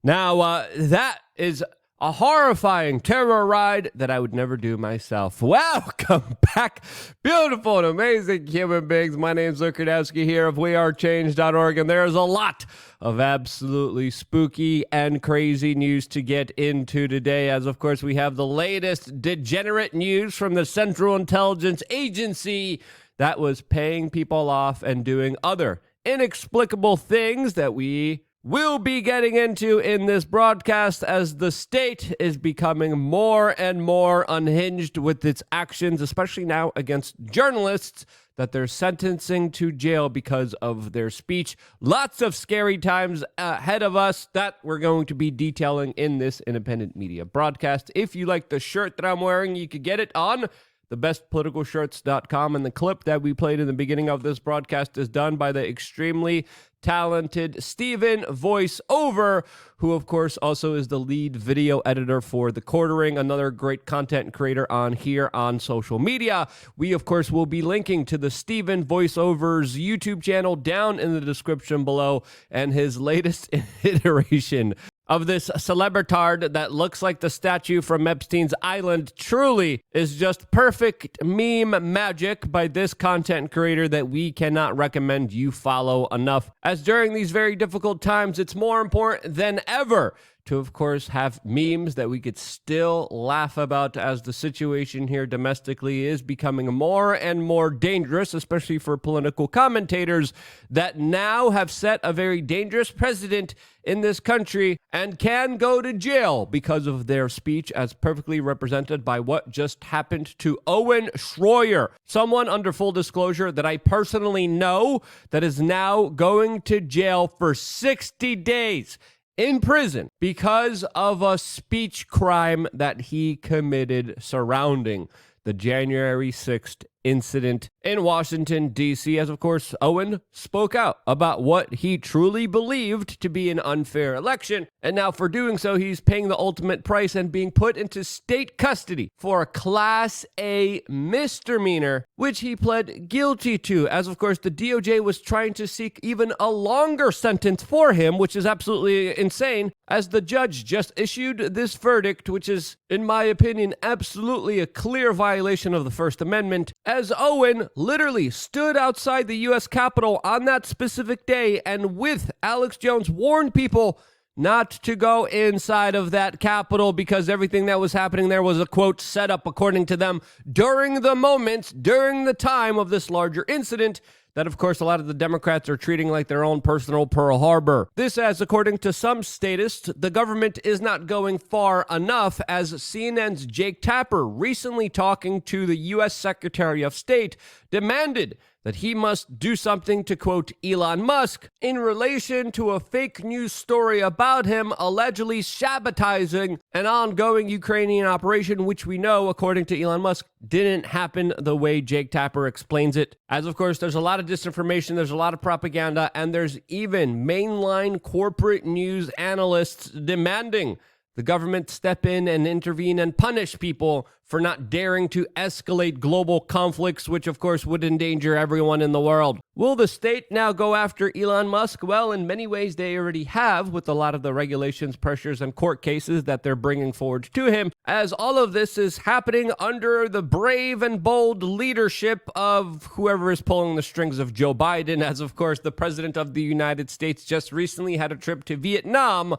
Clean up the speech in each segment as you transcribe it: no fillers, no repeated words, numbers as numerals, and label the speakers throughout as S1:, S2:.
S1: Now, that is a horrifying terror ride that I would never do myself. Welcome back, beautiful and amazing human beings. My name's Luke Radowski here of wearechange.org, and there's a lot of absolutely spooky and crazy news to get into today, as of course we have the latest degenerate news from the Central Intelligence Agency that was paying people off and doing other inexplicable things that we will be getting into in this broadcast as the state is becoming more and more unhinged with its actions, especially now against journalists that they're sentencing to jail because of their speech. Lots of scary times ahead of us that we're going to be detailing in this independent media broadcast. If you like the shirt that I'm wearing, you could get it on thebestpoliticalshirts.com, and the clip that we played in the beginning of this broadcast is done by the extremely talented Steven Voiceover, who of course also is the lead video editor for The Quartering, another great content creator on here on social media. We of course will be linking to the Steven Voiceover's YouTube channel down in the description below, and his latest iteration of this celebritard that looks like the statue from Epstein's Island truly is just perfect meme magic by this content creator that we cannot recommend you follow enough. As during these very difficult times, it's more important than ever to, of course, have memes that we could still laugh about, as the situation here domestically is becoming more and more dangerous, especially for political commentators that now have set a very dangerous precedent in this country and can go to jail because of their speech, as perfectly represented by what just happened to Owen Schroyer, someone, under full disclosure, that I personally know that is now going to jail for 60 days in prison because of a speech crime that he committed surrounding the January 6th incident in Washington, D.C., as of course Owen spoke out about what he truly believed to be an unfair election, and now for doing so he's paying the ultimate price and being put into state custody for a Class A misdemeanor, which he pled guilty to, as of course the DOJ was trying to seek even a longer sentence for him, which is absolutely insane, as the judge just issued this verdict, which is, in my opinion, absolutely a clear violation of the First Amendment, as Owen literally stood outside the U.S. Capitol on that specific day and with Alex Jones warned people not to go inside of that Capitol because everything that was happening there was a, quote, setup, according to them, during the time of this larger incident that, of course, a lot of the Democrats are treating like their own personal Pearl Harbor. This, as according to some statists, the government is not going far enough, as CNN's Jake Tapper, recently talking to the U.S. Secretary of State, demanded that he must do something to, quote, Elon Musk in relation to a fake news story about him allegedly sabotaging an ongoing Ukrainian operation, which we know, according to Elon Musk, didn't happen the way Jake Tapper explains it. As of course, there's a lot of disinformation, there's a lot of propaganda, and there's even mainline corporate news analysts demanding the government step in and intervene and punish people for not daring to escalate global conflicts, which of course would endanger everyone in the world. Will the state now go after Elon Musk? Well, in many ways they already have, with a lot of the regulations, pressures, and court cases that they're bringing forward to him, as all of this is happening under the brave and bold leadership of whoever is pulling the strings of Joe Biden, as of course the president of the United States just recently had a trip to Vietnam,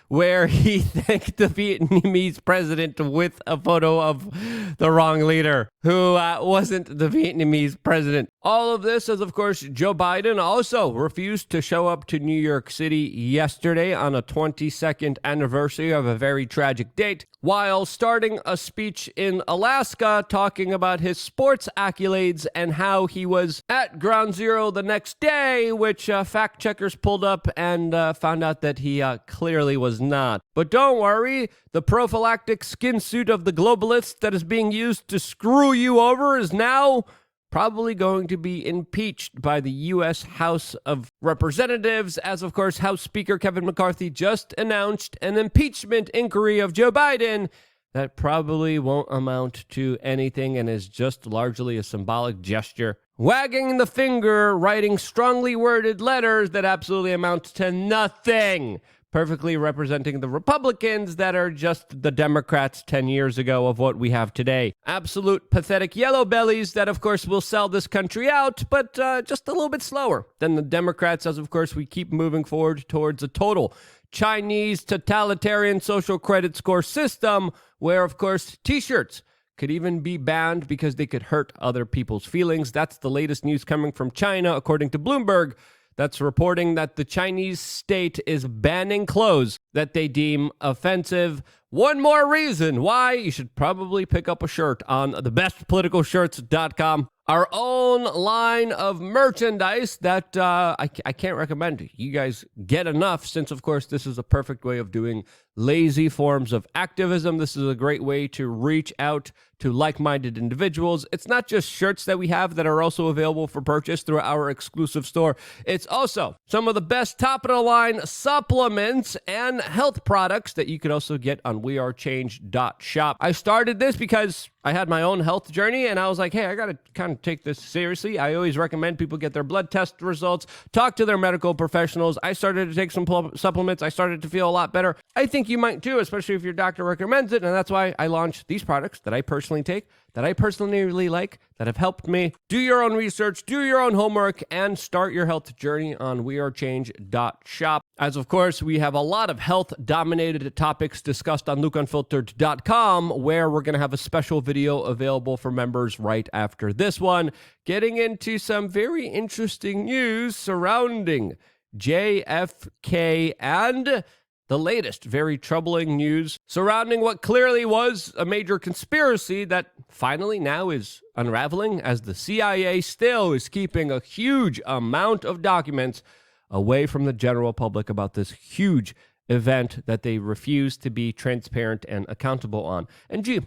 S1: where he thanked the Vietnamese president with a photo of the wrong leader, who wasn't the Vietnamese president. All of this as, of course, Joe Biden also refused to show up to New York City yesterday on a 22nd anniversary of a very tragic date, while starting a speech in Alaska talking about his sports accolades and how he was at Ground Zero the next day, which fact checkers pulled up and found out that he clearly was not. But don't worry, the prophylactic skin suit of the globalists that is being used to screw you over is now probably going to be impeached by the U.S. House of Representatives, as of course House Speaker Kevin McCarthy just announced an impeachment inquiry of Joe Biden that probably won't amount to anything and is just largely a symbolic gesture. Wagging the finger, writing strongly worded letters that absolutely amount to nothing. Perfectly representing the Republicans that are just the Democrats 10 years ago of what we have today. Absolute pathetic yellow bellies that, of course, will sell this country out, but just a little bit slower than the Democrats, as, of course, we keep moving forward towards a total Chinese totalitarian social credit score system where, of course, T-shirts could even be banned because they could hurt other people's feelings. That's the latest news coming from China, according to Bloomberg. That's reporting that the Chinese state is banning clothes that they deem offensive. One more reason why you should probably pick up a shirt on thebestpoliticalshirts.com. Our own line of merchandise that I can't recommend you guys get enough, since, of course, this is a perfect way of doing lazy forms of activism. This is a great way to reach out to like-minded individuals. It's not just shirts that we have that are also available for purchase through our exclusive store. It's also some of the best top-of-the-line supplements and health products that you can also get on wearechange.shop. I started this because I had my own health journey, and I was like, hey, I got to kind of take this seriously. I always recommend people get their blood test results, talk to their medical professionals. I started to take some supplements. I started to feel a lot better. I think you might too, especially if your doctor recommends it, and that's why I launched these products that I personally take, that I personally really like, that have helped me. Do your own research, do your own homework, and start your health journey on wearechange.shop. As of course, we have a lot of health-dominated topics discussed on lukeunfiltered.com, where we're going to have a special video available for members right after this one, getting into some very interesting news surrounding JFK and the latest very troubling news surrounding what clearly was a major conspiracy that finally now is unraveling, as the CIA still is keeping a huge amount of documents away from the general public about this huge event that they refuse to be transparent and accountable on. And gee,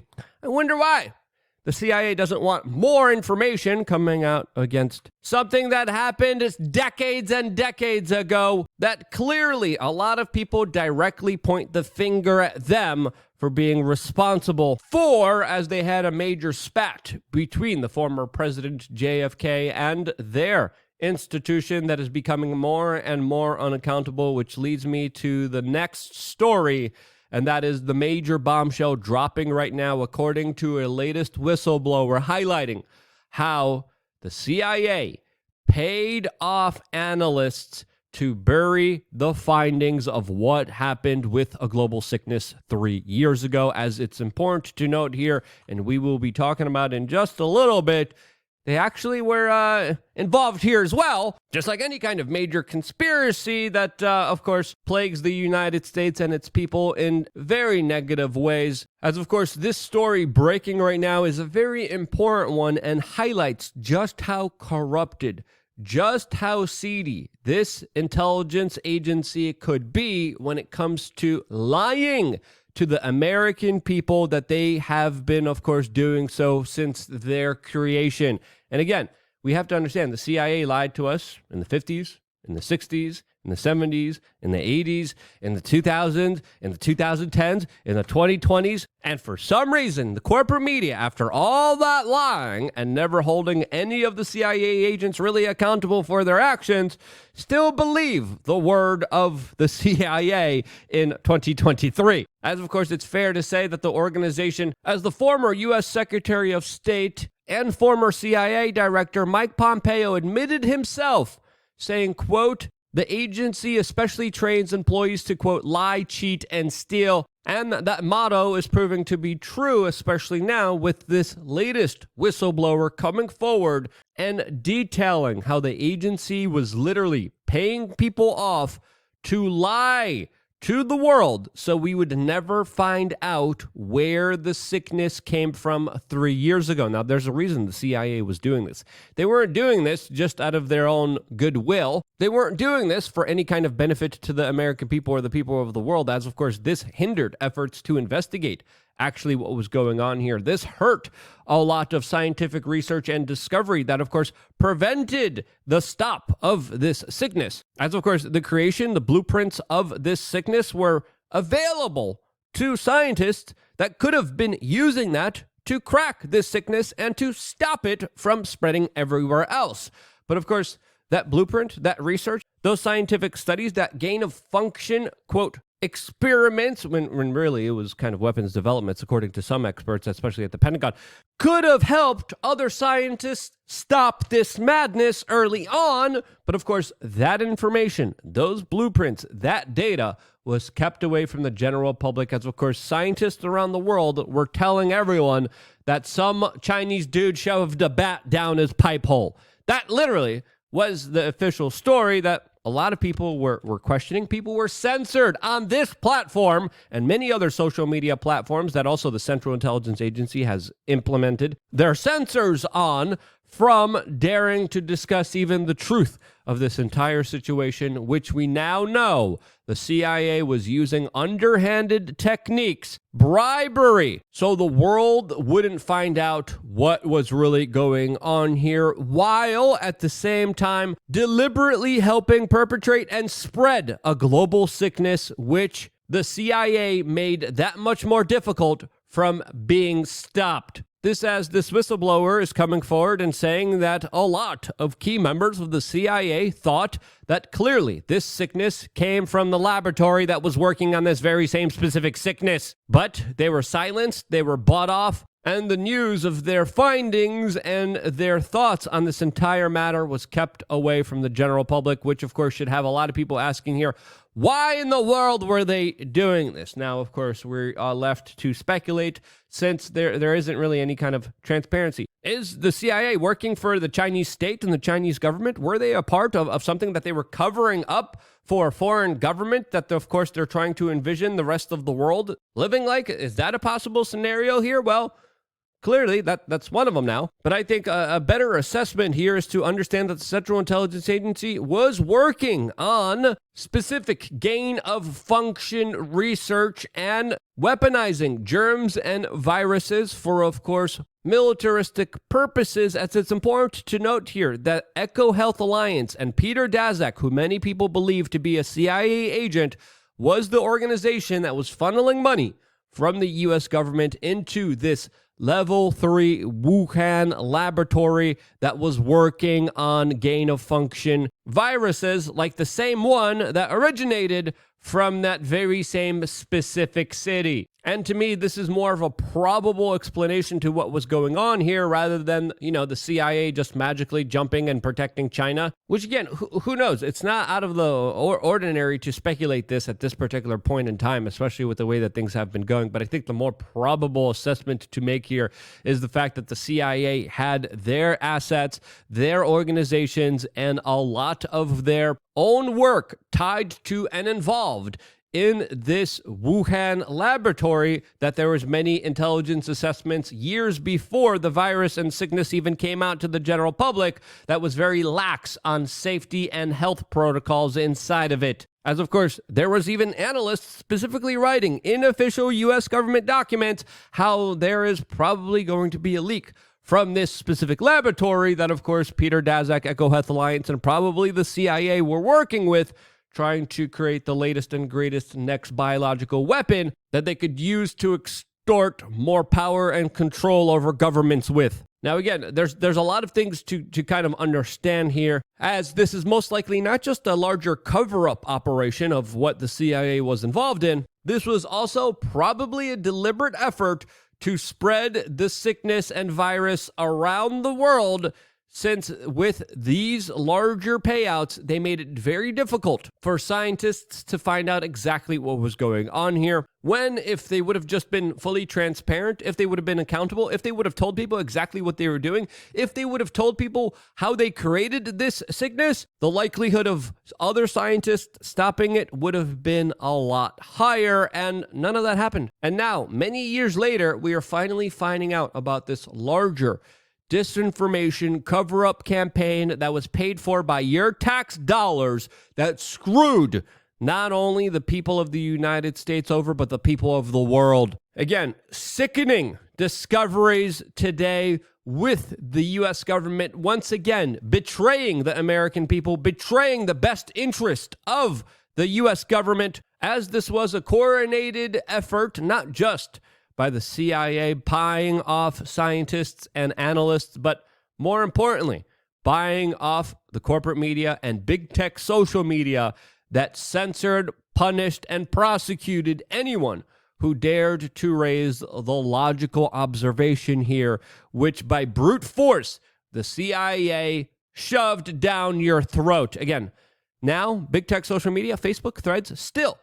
S1: I wonder why. The CIA doesn't want more information coming out against something that happened decades and decades ago that clearly a lot of people directly point the finger at them for being responsible for, as they had a major spat between the former President JFK and their institution that is becoming more and more unaccountable, which leads me to the next story. And that is the major bombshell dropping right now, according to a latest whistleblower, highlighting how the CIA paid off analysts to bury the findings of what happened with a global sickness 3 years ago. As it's important to note here, and we will be talking about in just a little bit, they actually were involved here as well, just like any kind of major conspiracy that, of course, plagues the United States and its people in very negative ways. As, of course, this story breaking right now is a very important one and highlights just how corrupted, just how seedy this intelligence agency could be when it comes to lying to the American people, that they have been, of course, doing so since their creation. And again, we have to understand the CIA lied to us in the 50s, in the 60s, in the 70s, in the 80s, in the 2000s, in the 2010s, in the 2020s. And for some reason, the corporate media, after all that lying and never holding any of the CIA agents really accountable for their actions, still believe the word of the CIA in 2023. As of course, it's fair to say that the organization, as the former U.S. Secretary of State and former CIA Director Mike Pompeo admitted himself, saying, quote, "The agency especially trains employees to, quote, lie, cheat, and steal." And that motto is proving to be true, especially now with this latest whistleblower coming forward and detailing how the agency was literally paying people off to lie to the world so we would never find out where the sickness came from 3 years ago. Now, there's a reason the CIA was doing this. They weren't doing this just out of their own goodwill. They weren't doing this for any kind of benefit to the American people or the people of the world, as, of course, this hindered efforts to investigate actually what was going on here. This hurt a lot of scientific research and discovery that, of course, prevented the stop of this sickness. As, of course, the creation, the blueprints of this sickness were available to scientists that could have been using that to crack this sickness and to stop it from spreading everywhere else. But, of course, that blueprint, that research, those scientific studies, that gain of function, quote, experiments, when really it was kind of weapons developments, according to some experts, especially at the Pentagon, could have helped other scientists stop this madness early on. But of course, that information, those blueprints, that data was kept away from the general public, as of course scientists around the world were telling everyone that some Chinese dude shoved a bat down his pipe hole. That literally was the official story that a lot of people were questioning. People were censored on this platform and many other social media platforms that also the Central Intelligence Agency has implemented their censors on, from daring to discuss even the truth of this entire situation, which we now know the CIA was using underhanded techniques, bribery, so the world wouldn't find out what was really going on here, while at the same time deliberately helping perpetrate and spread a global sickness, which the CIA made that much more difficult from being stopped. This as this whistleblower is coming forward and saying that a lot of key members of the CIA thought that clearly this sickness came from the laboratory that was working on this very same specific sickness. But they were silenced, they were bought off, and the news of their findings and their thoughts on this entire matter was kept away from the general public, which of course should have a lot of people asking here, why in the world were they doing this? Now, of course, we're left to speculate, since there isn't really any kind of transparency. Is the CIA working for the Chinese state and the Chinese government? Were they a part of something that they were covering up for a foreign government that, of course, they're trying to envision the rest of the world living like? Is that a possible scenario here? Well, clearly, that's one of them now. But I think a better assessment here is to understand that the Central Intelligence Agency was working on specific gain of function research and weaponizing germs and viruses for, of course, militaristic purposes, as it's important to note here that EcoHealth Alliance and Peter Daszak, who many people believe to be a CIA agent, was the organization that was funneling money from the U.S. government into this Level 3 Wuhan laboratory that was working on gain-of-function viruses, like the same one that originated from that very same specific city. And to me, this is more of a probable explanation to what was going on here, rather than, the CIA just magically jumping and protecting China, which again, who knows? It's not out of the ordinary to speculate this at this particular point in time, especially with the way that things have been going. But I think the more probable assessment to make here is the fact that the CIA had their assets, their organizations, and a lot of their own work tied to and involved in this Wuhan laboratory, that there was many intelligence assessments years before the virus and sickness even came out to the general public that was very lax on safety and health protocols inside of it. As of course, there was even analysts specifically writing in official U.S. government documents how there is probably going to be a leak from this specific laboratory that, of course, Peter Daszak, EcoHealth Alliance, and probably the CIA were working with, trying to create the latest and greatest next biological weapon that they could use to extort more power and control over governments with. Now, again, there's a lot of things to kind of understand here, as this is most likely not just a larger cover-up operation of what the CIA was involved in. This was also probably a deliberate effort to spread the sickness and virus around the world, since with these larger payouts, they made it very difficult for scientists to find out exactly what was going on here. When, if they would have just been fully transparent, if they would have been accountable, if they would have told people exactly what they were doing, if they would have told people how they created this sickness, the likelihood of other scientists stopping it would have been a lot higher, and none of that happened. And now, many years later, we are finally finding out about this larger disinformation cover-up campaign that was paid for by your tax dollars that screwed not only the people of the United States over, but the people of the world. Again, sickening discoveries today with the U.S. government once again betraying the American people, betraying the best interest of the U.S. government, as this was a coordinated effort, not just by the CIA buying off scientists and analysts, but more importantly, buying off the corporate media and big tech social media that censored, punished, and prosecuted anyone who dared to raise the logical observation here, which by brute force, the CIA shoved down your throat. Again, now big tech social media, Facebook, Threads, still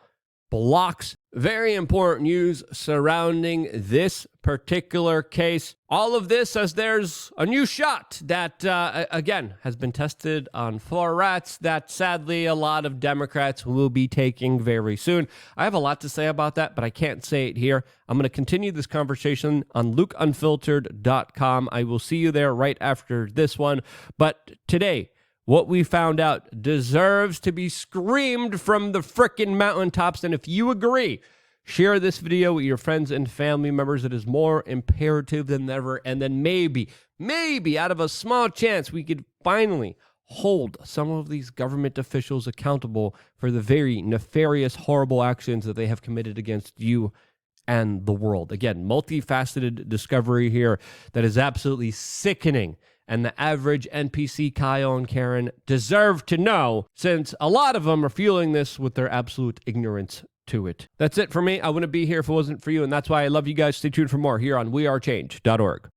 S1: blocks very important news surrounding this particular case. All of this as there's a new shot that, again, has been tested on 4 rats that sadly a lot of Democrats will be taking very soon. I have a lot to say about that, but I can't say it here. I'm going to continue this conversation on lukeunfiltered.com. I will see you there right after this one. But today, what we found out deserves to be screamed from the frickin' mountaintops. And if you agree, share this video with your friends and family members. It is more imperative than ever. And then maybe out of a small chance, we could finally hold some of these government officials accountable for the very nefarious, horrible actions that they have committed against you and the world. Again, multifaceted discovery here that is absolutely sickening. And the average NPC, Kyle and Karen, deserve to know, since a lot of them are fueling this with their absolute ignorance to it. That's it for me. I wouldn't be here if it wasn't for you, and that's why I love you guys. Stay tuned for more here on wearechange.org.